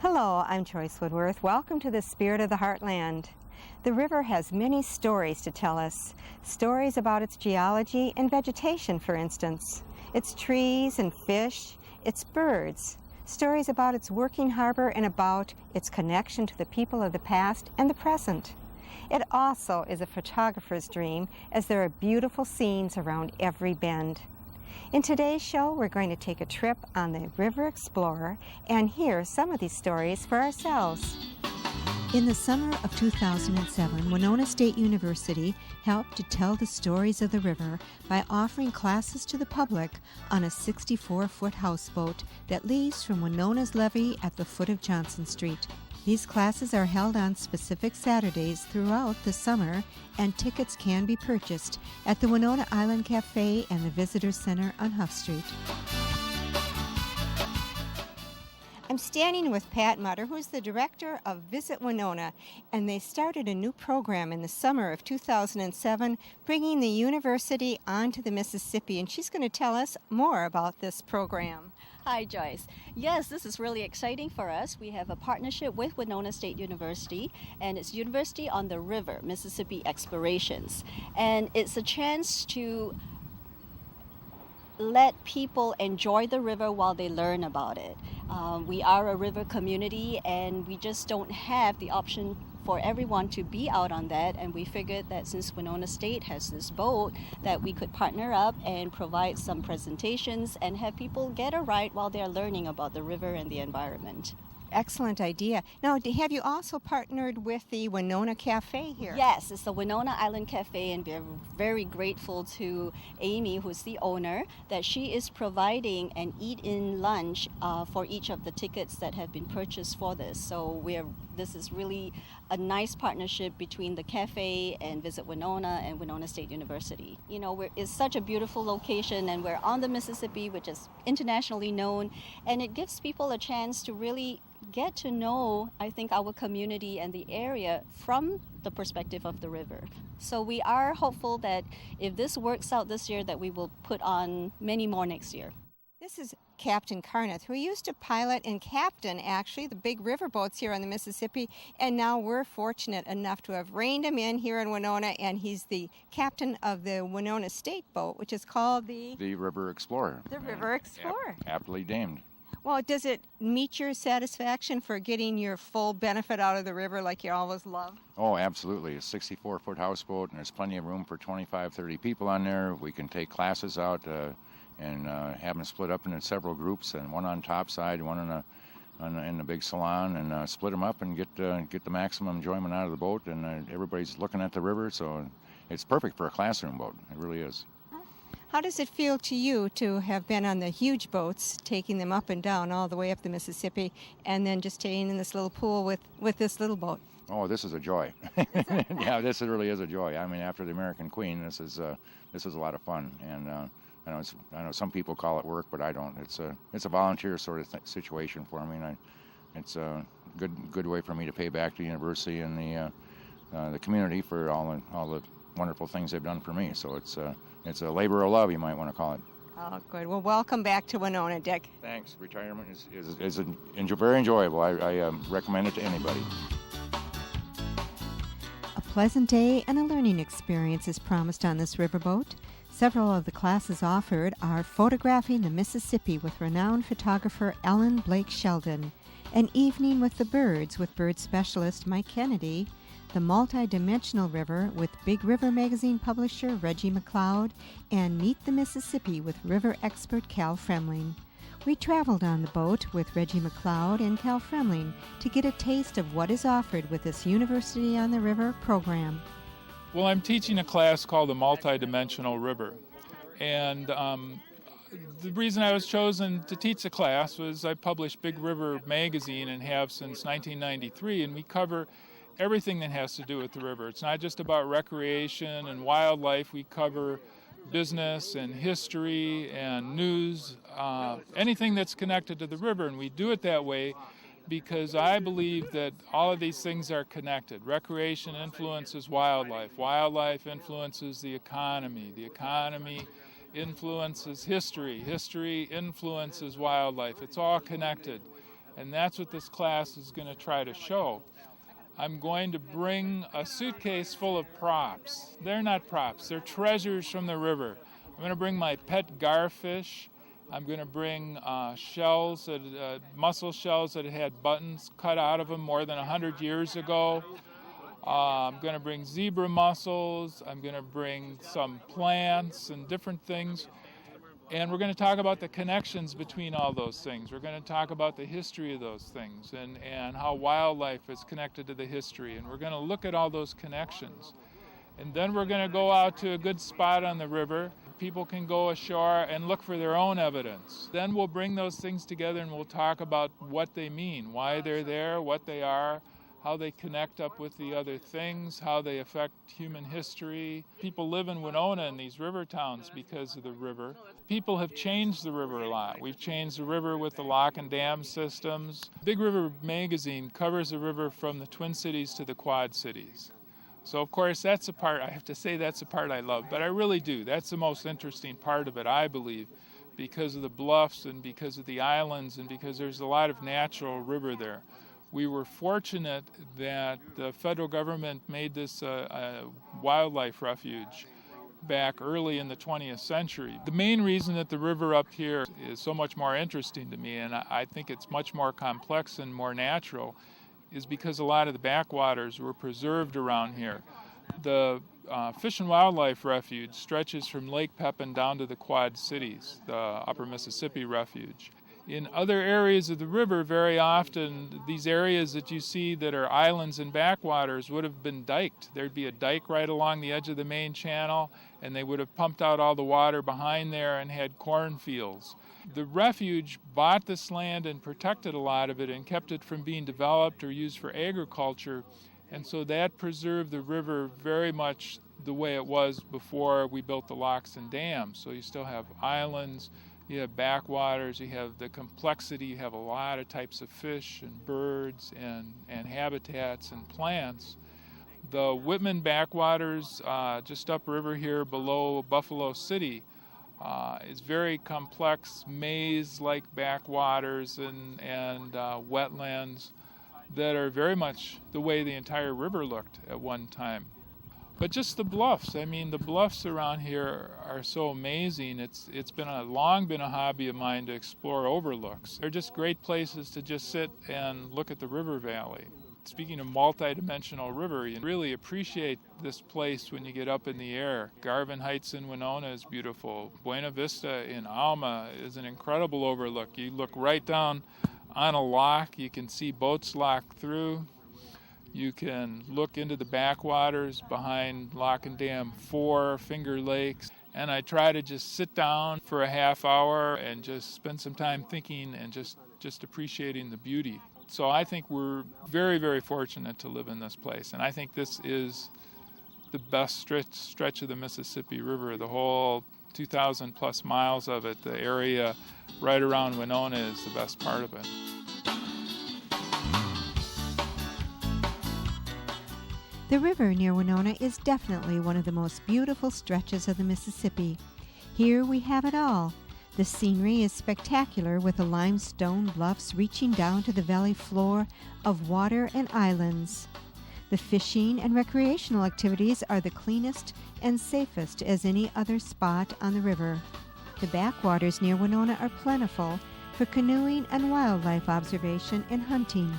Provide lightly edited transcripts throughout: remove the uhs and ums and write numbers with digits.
Hello, I'm Joyce Woodworth. Welcome to the Spirit of the Heartland. The river has many stories to tell us. Stories about its geology and vegetation, for instance. Its trees and fish, its birds. Stories about its working harbor and about its connection to the people of the past and the present. It also is a photographer's dream, as there are beautiful scenes around every bend. In today's show, we're going to take a trip on the River Explorer and hear some of these stories for ourselves. In the summer of 2007, Winona State University helped to tell the stories of the river by offering classes to the public on a 64-foot houseboat that leaves from Winona's levee at the foot of Johnson Street. These classes are held on specific Saturdays throughout the summer, and tickets can be purchased at the Winona Island Cafe and the Visitor Center on Huff Street. I'm standing with Pat Mutter, who's the director of Visit Winona, and they started a new program in the summer of 2007, bringing the university onto the Mississippi, and she's going to tell us more about this program. Hi, Joyce. Yes, this is really exciting for us. We have a partnership with Winona State University, and it's University on the River, Mississippi Explorations. And it's a chance to let people enjoy the river while they learn about it. We are a river community, and we just don't have the option for everyone to be out on that, and we figured that since Winona State has this boat, that we could partner up and provide some presentations and have people get a ride while they're learning about the river and the environment. Excellent idea. Now, have you also partnered with the Winona Cafe here? Yes, it's the Winona Island Cafe, and we're very grateful to Amy, who's the owner, that she is providing an eat-in lunch for each of the tickets that have been purchased for this. So this is really a nice partnership between the cafe and Visit Winona and Winona State University. You know, it's such a beautiful location, and we're on the Mississippi, which is internationally known, and it gives people a chance to really get to know, I think, our community and the area from the perspective of the river. So we are hopeful that if this works out this year, that we will put on many more next year. This is Captain Carneth, who used to pilot and captain, actually, the big river boats here on the Mississippi, and now we're fortunate enough to have reined him in here in Winona, and he's the captain of the Winona State boat, which is called the River Explorer. The River Explorer. Aptly named. Well, does it meet your satisfaction for getting your full benefit out of the river like you always love? Oh, absolutely. It's a 64-foot houseboat, and there's plenty of room for 25, 30 people on there. We can take classes out and have them split up into several groups, and one on top side, one in the big salon, and split them up and get the maximum enjoyment out of the boat. And everybody's looking at the river, so it's perfect for a classroom boat. It really is. How does it feel to you to have been on the huge boats, taking them up and down all the way up the Mississippi, and then just staying in this little pool with this little boat? Oh, this is a joy. Yeah, this really is a joy. I mean, after the American Queen, this is a lot of fun. And I know some people call it work, but I don't. It's a volunteer sort of situation for me. And it's a good way for me to pay back to the university and the community for all the wonderful things they've done for me. So it's a labor of love, you might want to call it. Oh, good. Well, welcome back to Winona, Dick. Thanks. Retirement is very enjoyable. I recommend it to anybody. A pleasant day and a learning experience is promised on this riverboat. Several of the classes offered are photographing the Mississippi with renowned photographer Ellen Blake Sheldon, an evening with the birds with bird specialist Mike Kennedy, the multi-dimensional river with Big River magazine publisher Reggie McLeod, and Meet the Mississippi with river expert Cal Fremling. We traveled on the boat with Reggie McLeod and Cal Fremling to get a taste of what is offered with this University on the River program. Well, I'm teaching a class called the Multi-Dimensional River, and the reason I was chosen to teach the class was I published Big River magazine and have since 1993, and we cover everything that has to do with the river. It's not just about recreation and wildlife. We cover business and history and news, anything that's connected to the river, and we do it that way because I believe that all of these things are connected. Recreation influences wildlife. Wildlife influences the economy. The economy influences history. History influences wildlife. It's all connected. And that's what this class is going to try to show. I'm going to bring a suitcase full of props. They're not props, they're treasures from the river. I'm going to bring my pet garfish. I'm going to bring shells, mussel shells that had buttons cut out of them more than 100 years ago. I'm going to bring zebra mussels. I'm going to bring some plants and different things. And we're going to talk about the connections between all those things. We're going to talk about the history of those things and how wildlife is connected to the history. And we're going to look at all those connections. And then we're going to go out to a good spot on the river. People can go ashore and look for their own evidence. Then we'll bring those things together and we'll talk about what they mean, why they're there, what they are, how they connect up with the other things, how they affect human history. People live in Winona in these river towns because of the river. People have changed the river a lot. We've changed the river with the lock and dam systems. Big River magazine covers the river from the Twin Cities to the Quad Cities. So of course that's the part, I have to say that's the part I love, but I really do. That's the most interesting part of it, I believe, because of the bluffs and because of the islands and because there's a lot of natural river there. We were fortunate that the federal government made this a wildlife refuge back early in the 20th century. The main reason that the river up here is so much more interesting to me, and I think it's much more complex and more natural, is because a lot of the backwaters were preserved around here. The Fish and Wildlife Refuge stretches from Lake Pepin down to the Quad Cities, the Upper Mississippi Refuge. In other areas of the river, very often, these areas that you see that are islands and backwaters would have been diked. There'd be a dike right along the edge of the main channel, and they would have pumped out all the water behind there and had cornfields. The refuge bought this land and protected a lot of it and kept it from being developed or used for agriculture, and so that preserved the river very much the way it was before we built the locks and dams. So you still have islands, you have backwaters, you have the complexity, you have a lot of types of fish and birds and habitats and plants. The Whitman backwaters, just upriver here below Buffalo City, is very complex maze-like backwaters and wetlands that are very much the way the entire river looked at one time. But just the bluffs. I mean, the bluffs around here are so amazing. It's long been a hobby of mine to explore overlooks. They're just great places to just sit and look at the river valley. Speaking of multi-dimensional river, you really appreciate this place when you get up in the air. Garvin Heights in Winona is beautiful. Buena Vista in Alma is an incredible overlook. You look right down on a lock. You can see boats locked through. You can look into the backwaters behind Lock and Dam 4, Finger Lakes, and I try to just sit down for a half hour and just spend some time thinking and just appreciating the beauty. So I think we're very, very fortunate to live in this place, and I think this is the best stretch of the Mississippi River. The whole 2,000 plus miles of it, the area right around Winona is the best part of it. The river near Winona is definitely one of the most beautiful stretches of the Mississippi. Here we have it all. The scenery is spectacular with the limestone bluffs reaching down to the valley floor of water and islands. The fishing and recreational activities are the cleanest and safest as any other spot on the river. The backwaters near Winona are plentiful for canoeing and wildlife observation and hunting.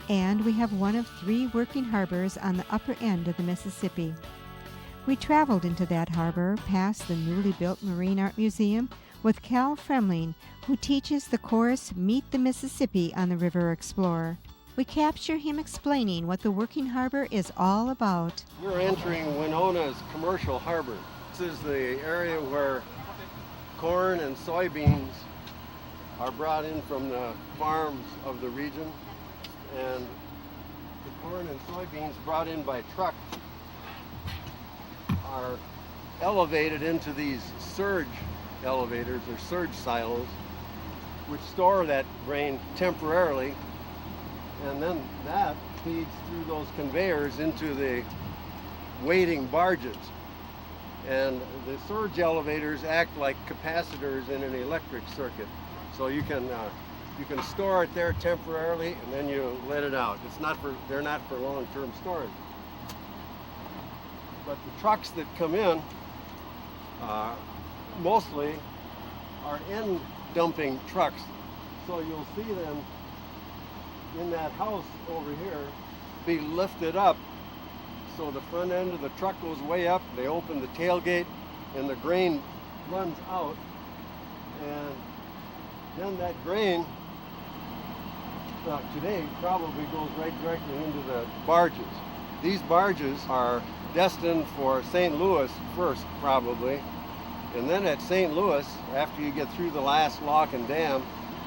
And we have one of 3 working harbors on the upper end of the Mississippi. We traveled into that harbor past the newly built Marine Art Museum with Cal Fremling, who teaches the course Meet the Mississippi on the River Explorer. We capture him explaining what the working harbor is all about. We're entering Winona's commercial harbor. This is the area where corn and soybeans are brought in from the farms of the region. And the corn and soybeans brought in by truck are elevated into these surge elevators or surge silos, which store that grain temporarily, and then that feeds through those conveyors into the waiting barges. And the surge elevators act like capacitors in an electric circuit. So you can You can store it there temporarily, and then you let it out. They're not for long-term storage. But the trucks that come in mostly are end dumping trucks. So you'll see them in that house over here be lifted up. So the front end of the truck goes way up, they open the tailgate, and the grain runs out. And then that grain today probably goes right directly into the barges. These barges are destined for St. Louis first, probably. And then at St. Louis, after you get through the last lock and dam,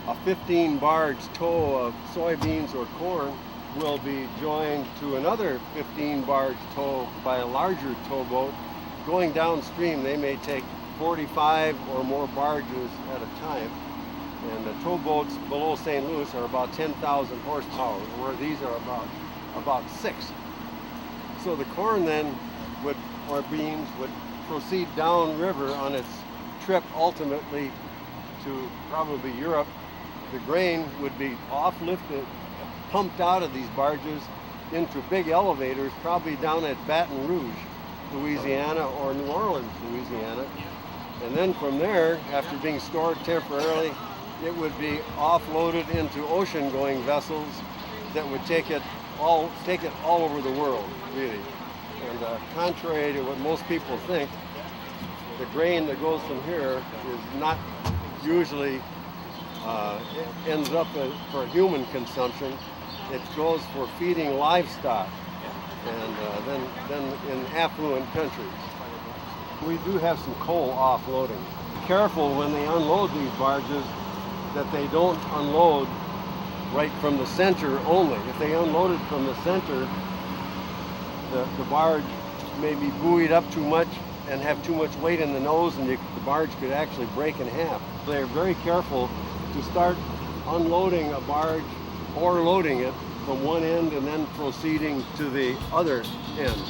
a 15-barge tow of soybeans or corn will be joined to another 15-barge tow by a larger towboat. Going downstream, they may take 45 or more barges at a time. And the towboats below St. Louis are about 10,000 horsepower, where these are about 6. So the corn then or beans would proceed downriver on its trip ultimately to probably Europe. The grain would be off-lifted, pumped out of these barges into big elevators, probably down at Baton Rouge, Louisiana, or New Orleans, Louisiana. And then from there, after being stored temporarily, it would be offloaded into ocean-going vessels that would take it all over the world, really. And contrary to what most people think, the grain that goes from here is not usually ends up for human consumption. It goes for feeding livestock, and then in affluent countries. We do have some coal offloading. Careful when they unload these barges that they don't unload right from the center only. If they unload it from the center, the barge may be buoyed up too much and have too much weight in the nose, and the barge could actually break in half. They're very careful to start unloading a barge or loading it from one end and then proceeding to the other end.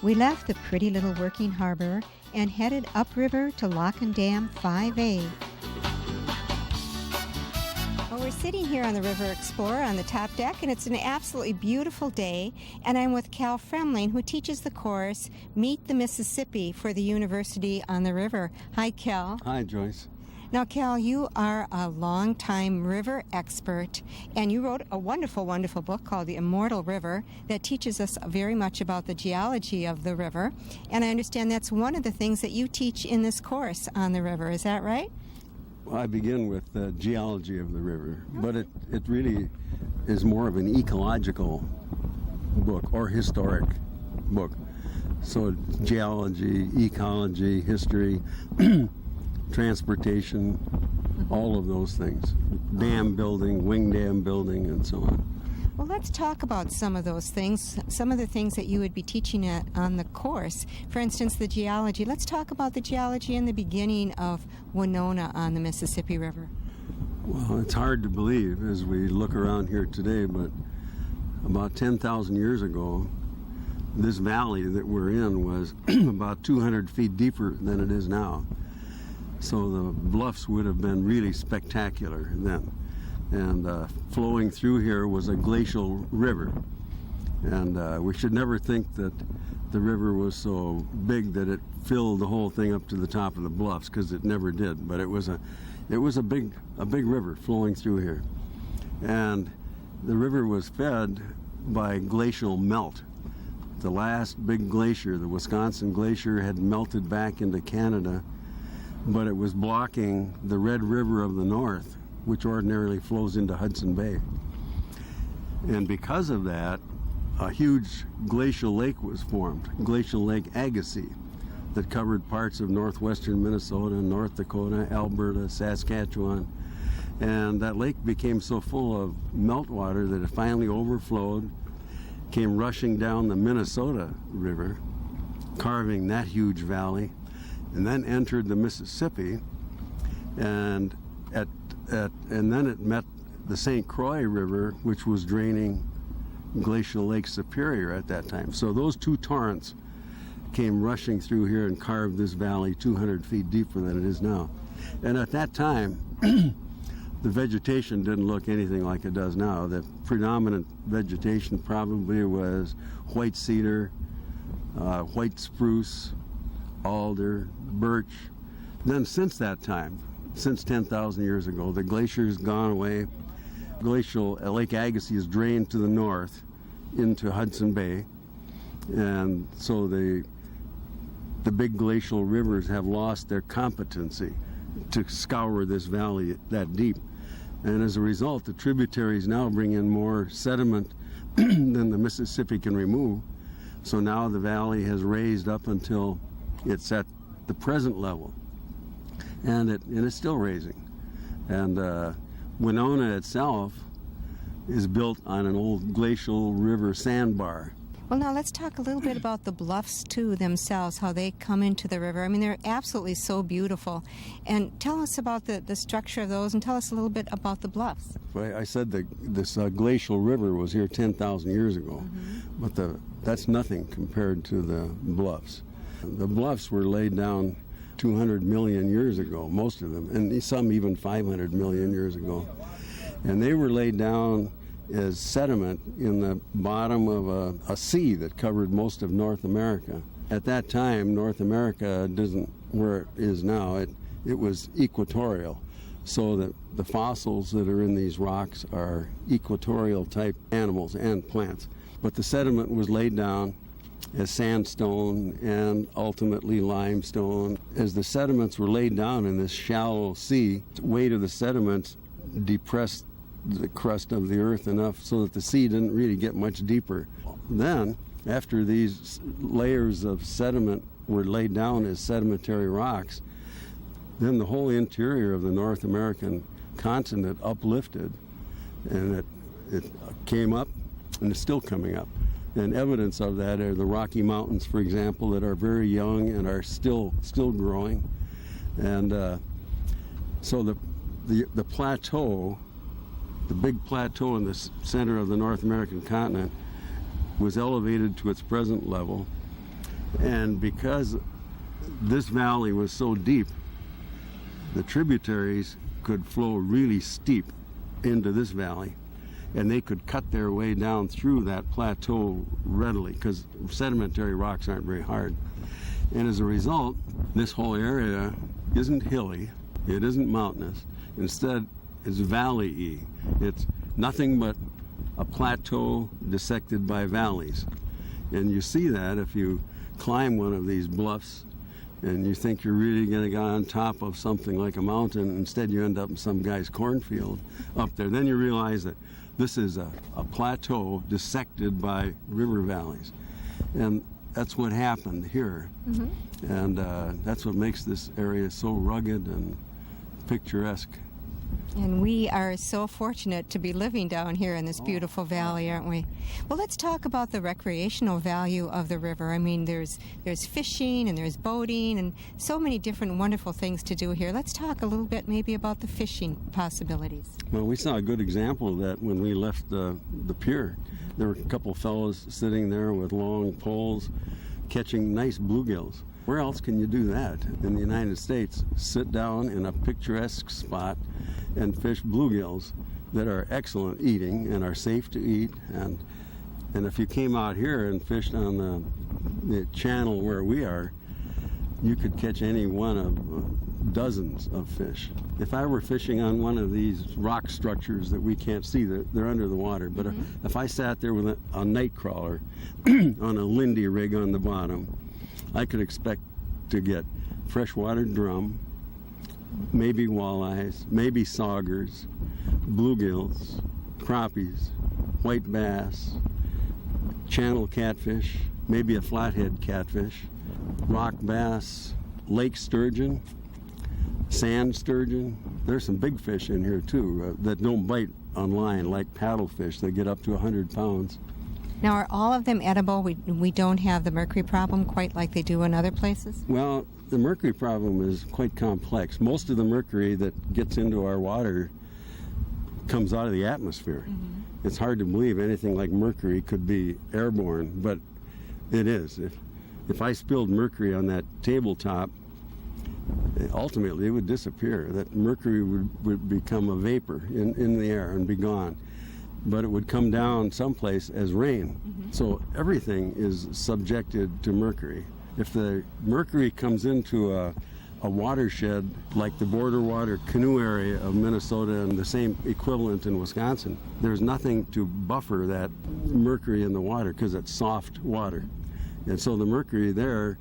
We left the pretty little working harbor and headed upriver to Lock and Dam 5A. Well, we're sitting here on the River Explorer on the top deck, and it's an absolutely beautiful day, and I'm with Cal Fremling, who teaches the course Meet the Mississippi for the University on the River. Hi, Cal. Hi, Joyce. Now, Cal, you are a longtime river expert, and you wrote a wonderful, wonderful book called The Immortal River that teaches us very much about the geology of the river. And I understand that's one of the things that you teach in this course on the river. Is that right? Well, I begin with the geology of the river, but it really is more of an ecological book or historic book. So geology, ecology, history, transportation, all of those things. Dam building, wing dam building, and so on. Well, let's talk about some of those things, some of the things that you would be teaching on the course. For instance, the geology. Let's talk about the geology in the beginning of Winona on the Mississippi River. Well, it's hard to believe as we look around here today, but about 10,000 years ago, this valley that we're in was about 200 feet deeper than it is now. So the bluffs would have been really spectacular then. And flowing through here was a glacial river. And we should never think that the river was so big that it filled the whole thing up to the top of the bluffs, because it never did. But it was a big river flowing through here. And the river was fed by glacial melt. The last big glacier, the Wisconsin Glacier, had melted back into Canada, but it was blocking the Red River of the North, which ordinarily flows into Hudson Bay. And because of that, a huge glacial lake was formed, Glacial Lake Agassiz, that covered parts of northwestern Minnesota, North Dakota, Alberta, Saskatchewan. And that lake became so full of meltwater that it finally overflowed, came rushing down the Minnesota River, carving that huge valley, and then entered the Mississippi, and then it met the St. Croix River, which was draining Glacial Lake Superior at that time. So those two torrents came rushing through here and carved this valley 200 feet deeper than it is now. And at that time, the vegetation didn't look anything like it does now. The predominant vegetation probably was white cedar, white spruce, alder, birch. Then since that time, since 10,000 years ago, the glacier's gone away. Glacial Lake Agassiz is drained to the north into Hudson Bay, and so the big glacial rivers have lost their competency to scour this valley that deep. And as a result, the tributaries now bring in more sediment than the Mississippi can remove. So now the valley has raised up until it's at the present level, and it's still raising. And Winona itself is built on an old glacial river sandbar. Well, now let's talk a little bit about the bluffs, too, themselves, how they come into the river. I mean, they're absolutely so beautiful. And tell us about the structure of those, and tell us a little bit about the bluffs. I said that this glacial river was here 10,000 years ago, but that's nothing compared to the bluffs. The bluffs were laid down 200 million years ago, most of them, and some even 500 million years ago. And they were laid down as sediment in the bottom of a sea that covered most of North America. At that time, North America isn't where it is now. It was equatorial, so that the fossils that are in these rocks are equatorial type animals and plants. But the sediment was laid down as sandstone and ultimately limestone. As the sediments were laid down in this shallow sea, the weight of the sediments depressed the crust of the earth enough so that the sea didn't really get much deeper. Then, after these layers of sediment were laid down as sedimentary rocks, then the whole interior of the North American continent uplifted, and it came up, and it's still coming up. And evidence of that are the Rocky Mountains, for example, that are very young and are still growing. And so the plateau, the big plateau in the center of the North American continent, was elevated to its present level. And because this valley was so deep, the tributaries could flow really steep into this valley, and they could cut their way down through that plateau readily, because sedimentary rocks aren't very hard. And as a result, this whole area isn't hilly, it isn't mountainous. Instead, it's valley-y. It's nothing but a plateau dissected by valleys. And you see that if you climb one of these bluffs and you think you're really going to get on top of something like a mountain, instead you end up in some guy's cornfield up there. Then you realize that this is a plateau dissected by river valleys. And that's what happened here. And that's what makes this area so rugged and picturesque. And we are so fortunate to be living down here in this beautiful valley, aren't we? Well, let's talk about the recreational value of the river. I mean, there's fishing and there's boating and so many different wonderful things to do here. Let's talk a little bit maybe about the fishing possibilities. Well, we saw a good example of that when we left the pier. There were a couple fellows sitting there with long poles catching nice bluegills. Where else can you do that in the United States? Sit down in a picturesque spot and fish bluegills that are excellent eating and are safe to eat. And if you came out here and fished on the channel where we are, you could catch any one of dozens of fish. If I were fishing on one of these rock structures that we can't see, they're under the water, but if I sat there with a night crawler on a Lindy rig on the bottom, I could expect to get freshwater drum, maybe walleyes, maybe saugers, bluegills, crappies, white bass, channel catfish, maybe a flathead catfish, rock bass, lake sturgeon, sand sturgeon. There's some big fish in here too that don't bite on line, like paddlefish. They get up to 100 pounds. Now, are all of them edible? We don't have the mercury problem quite like they do in other places? Well, the mercury problem is quite complex. Most of the mercury that gets into our water comes out of the atmosphere. It's hard to believe anything like mercury could be airborne, but it is. If I spilled mercury on that tabletop, ultimately it would disappear. That mercury would become a vapor in the air and be gone. But it would come down someplace as rain. So everything is subjected to mercury. If the mercury comes into a watershed like the border water canoe area of Minnesota and the same equivalent in Wisconsin, there's nothing to buffer that mercury in the water because it's soft water. And so the mercury there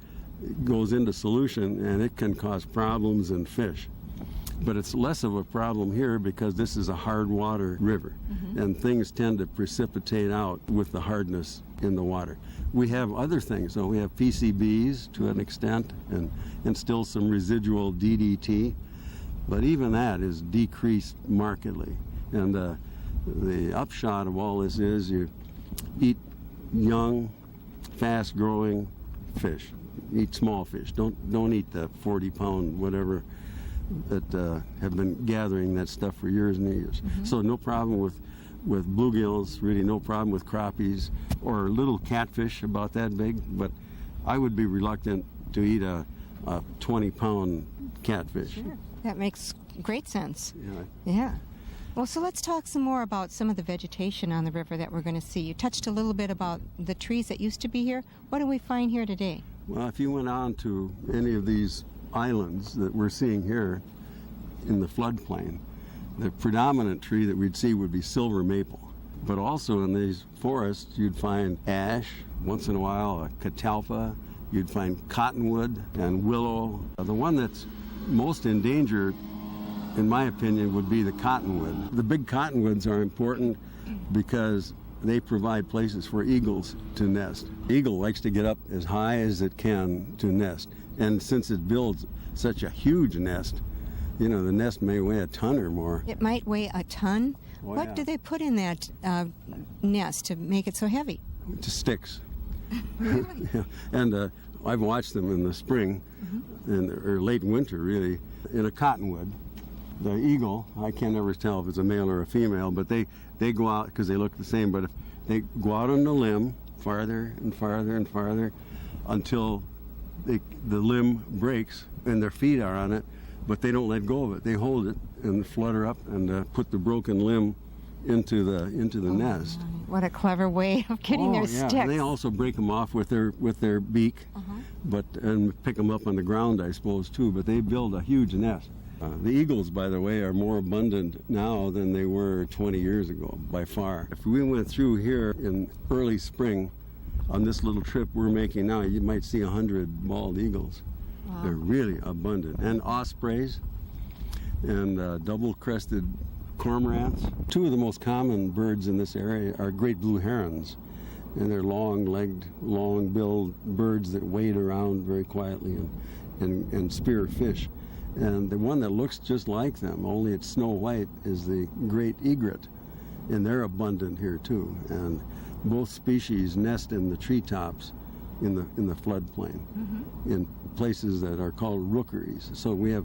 goes into solution and it can cause problems in fish. But it's less of a problem here because this is a hard water river, and things tend to precipitate out with the hardness in the water. We have other things, though. We have PCBs to an extent, and still some residual DDT, but even that is decreased markedly. And the upshot of all this is you eat young, fast-growing fish. Eat small fish. Don't eat the 40-pound whatever that have been gathering that stuff for years and years. So no problem with bluegills, really no problem with crappies or little catfish about that big, but I would be reluctant to eat a 20-pound catfish. Sure. That makes great sense. Yeah. Yeah. Well, so let's talk some more about some of the vegetation on the river that we're going to see. You touched a little bit about the trees that used to be here. What do we find here today? Well, if you went on to any of these islands that we're seeing here in the floodplain, the predominant tree that we'd see would be silver maple. But also in these forests, you'd find ash, once in a while a catalpa, you'd find cottonwood and willow. The one that's most endangered, in my opinion, would be the cottonwood. The big cottonwoods are important because they provide places for eagles to nest. The eagle likes to get up as high as it can to nest. And since it builds such a huge nest, the nest may weigh a ton or more. It might weigh a ton? Oh, what yeah. do they put in that nest to make it so heavy? Just sticks. Yeah. And I've watched them in the spring, or late winter really, in a cottonwood. The eagle, I can't ever tell if it's a male or a female, but they go out because they look the same, but if they go out on the limb farther and farther and farther until the limb breaks and their feet are on it, but they don't let go of it. They hold it and flutter up and put the broken limb into the nest. What a clever way of getting their sticks. And they also break them off with their beak, and pick them up on the ground, I suppose, too. But they build a huge nest. The eagles, by the way, are more abundant now than they were 20 years ago, by far. If we went through here in early spring on this little trip we're making now, you might see 100 bald eagles. Wow. They're really abundant. And ospreys and double-crested cormorants. Two of the most common birds in this area are great blue herons. And they're long-legged, long-billed birds that wade around very quietly and spear fish. And the one that looks just like them, only it's snow white, is the great egret. And they're abundant here too. And both species nest in the treetops in the floodplain, in places that are called rookeries. So we have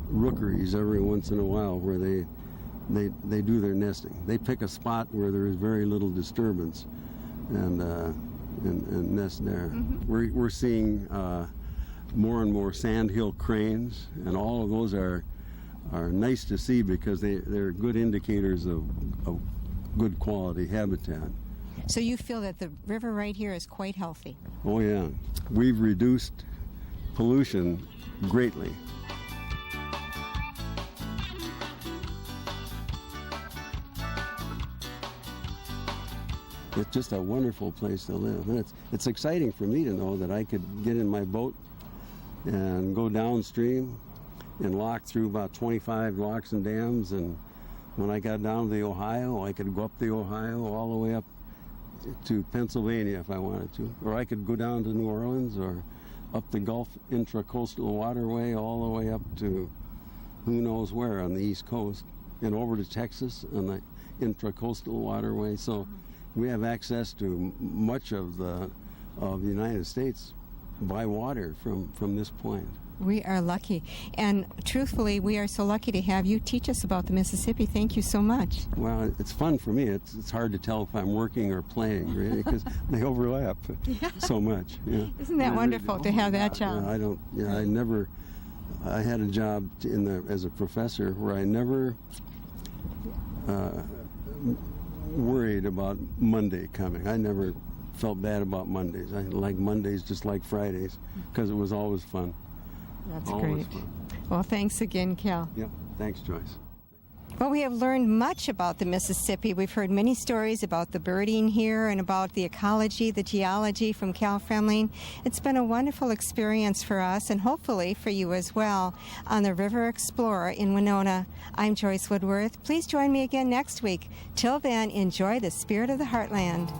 rookeries every once in a while where they do their nesting. They pick a spot where there is very little disturbance and nest there. We're seeing more and more sandhill cranes, and all of those are nice to see because they're good indicators of good quality habitat. So you feel that the river right here is quite healthy? Oh yeah. We've reduced pollution greatly. It's just a wonderful place to live. And it's exciting for me to know that I could get in my boat and go downstream and lock through about 25 locks and dams. And when I got down to the Ohio, I could go up the Ohio all the way up to Pennsylvania if I wanted to. Or I could go down to New Orleans or up the Gulf Intracoastal Waterway all the way up to who knows where on the East Coast and over to Texas on the Intracoastal Waterway. So we have access to much of the United States by water from this point. We are lucky. And truthfully, we are so lucky to have you teach us about the Mississippi. Thank you so much. Well, it's fun for me. It's hard to tell if I'm working or playing, really, because they overlap so much. Yeah. Isn't that wonderful to have that job? I had a job as a professor where I never worried about Monday coming. I never felt bad about Mondays. I like Mondays just like Fridays because it was always fun. That's always great. Fun. Well, thanks again, Cal. Yep. Thanks, Joyce. Well, we have learned much about the Mississippi. We've heard many stories about the birding here and about the ecology, the geology from Cal Fremling. It's been a wonderful experience for us and hopefully for you as well on the River Explorer in Winona. I'm Joyce Woodworth. Please join me again next week. Till then, enjoy the spirit of the Heartland.